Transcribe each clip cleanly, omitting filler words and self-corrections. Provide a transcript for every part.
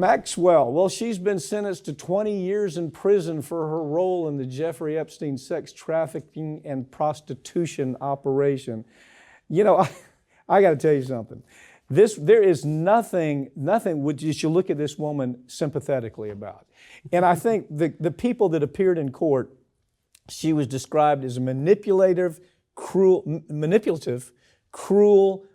Maxwell, well, she's been sentenced to 20 years in prison for her role in the Jeffrey Epstein sex trafficking and prostitution operation. You know, I got to tell you something. There is nothing which you should look at this woman sympathetically about. And I think the people that appeared in court, she was described as a manipulative, cruel,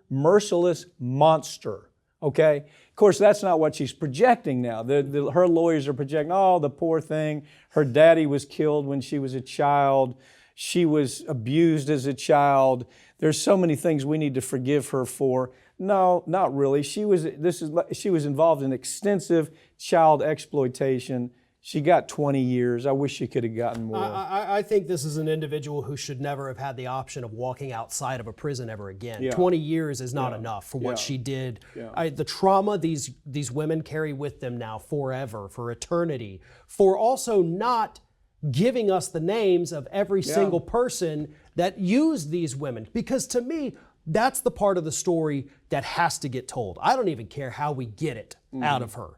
merciless monster. Okay? Of course, that's not what she's projecting now. Her lawyers are projecting, oh, the poor thing. Her daddy was killed when she was a child. She was abused as a child. There's so many things we need to forgive her for. No, not really. She was involved in extensive child exploitation. She got 20 years. I wish she could have gotten more. I think this is an individual who should never have had the option of walking outside of a prison ever again. Yeah. 20 years is not enough for what she did. Yeah. The trauma these women carry with them now forever, for eternity, for also not giving us the names of every single person that used these women. Because to me, that's the part of the story that has to get told. I don't even care how we get it out of her,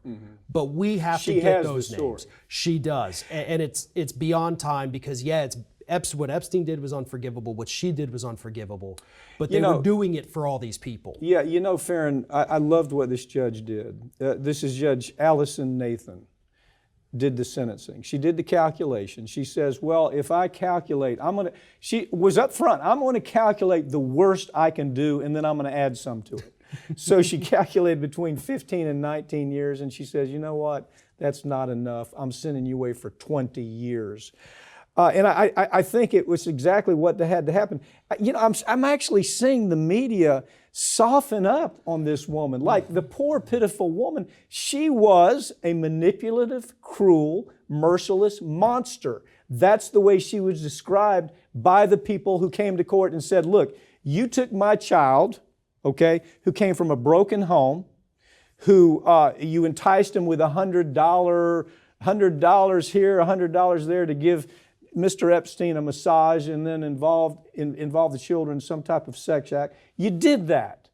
but we have to get those names. She does, and it's beyond time because what Epstein did was unforgivable. What she did was unforgivable, but they were doing it for all these people. Yeah, you know, Farron, I loved what this judge did. This is Judge Allison Nathan. Did the sentencing. She did the calculation. She says, well, if I calculate, she was up front, I'm going to calculate the worst I can do and then I'm going to add some to it. So she calculated between 15 and 19 years and she says, you know what, that's not enough. I'm sending you away for 20 years. And I think it was exactly what had to happen. You know, I'm actually seeing the media soften up on this woman. Like the poor, pitiful woman, she was a manipulative, cruel, merciless monster. That's the way she was described by the people who came to court and said, look, you took my child, okay, who came from a broken home, who you enticed him with $100 here, $100 there to give Mr. Epstein a massage and then involved the children in some type of sex act. You did that.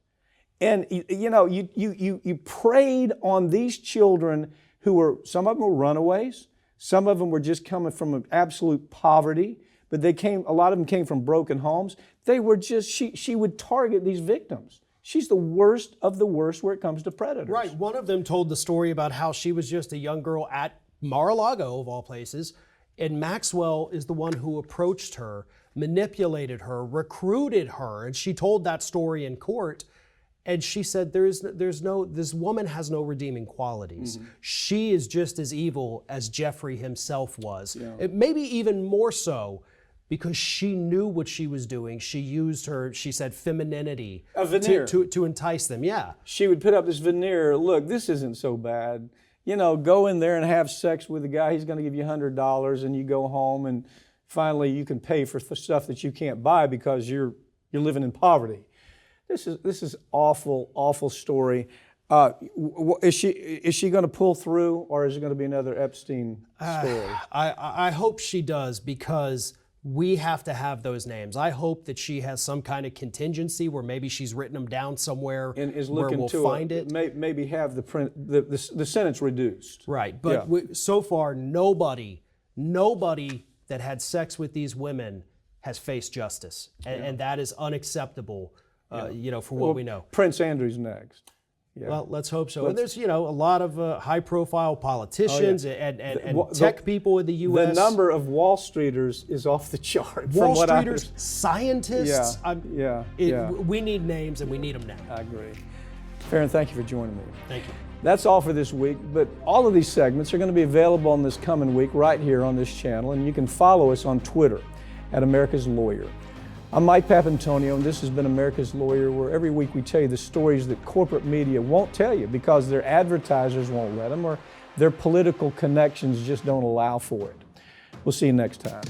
And you know, you preyed on these children who were, some of them were runaways, some of them were just coming from absolute poverty, but a lot of them came from broken homes. They were just, she would target these victims. She's the worst of the worst where it comes to predators. Right, one of them told the story about how she was just a young girl at Mar-a-Lago, of all places, and Maxwell is the one who approached her, manipulated her, recruited her, and she told that story in court. And she said, this woman has no redeeming qualities. She is just as evil as Jeffrey himself was. Maybe even more so because she knew what she was doing. She used her, she said, femininity to entice them. Yeah. She would put up this veneer. Look, this isn't so bad. You know, go in there and have sex with a guy. He's going to give you $100 and you go home and finally you can pay for stuff that you can't buy because you're living in poverty. This is awful, awful story. Is she going to pull through or is it going to be another Epstein story? I hope she does because we have to have those names. I hope that she has some kind of contingency where maybe she's written them down somewhere and is where looking we'll to find it. Maybe have the sentence reduced. Right, but so far nobody that had sex with these women has faced justice, and that is unacceptable. You know, for what we know. Prince Andrew's next. Yeah. Well, let's hope so. And there's, you know, a lot of high-profile politicians and tech people in the U.S. The number of Wall Streeters is off the chart. Wall Streeters, scientists. Yeah. We need names, and we need them now. I agree. Farron, thank you for joining me. Thank you. That's all for this week, but all of these segments are going to be available on this coming week right here on this channel, and you can follow us on Twitter at America's Lawyer. I'm Mike Papantonio, and this has been America's Lawyer, where every week we tell you the stories that corporate media won't tell you because their advertisers won't let them or their political connections just don't allow for it. We'll see you next time.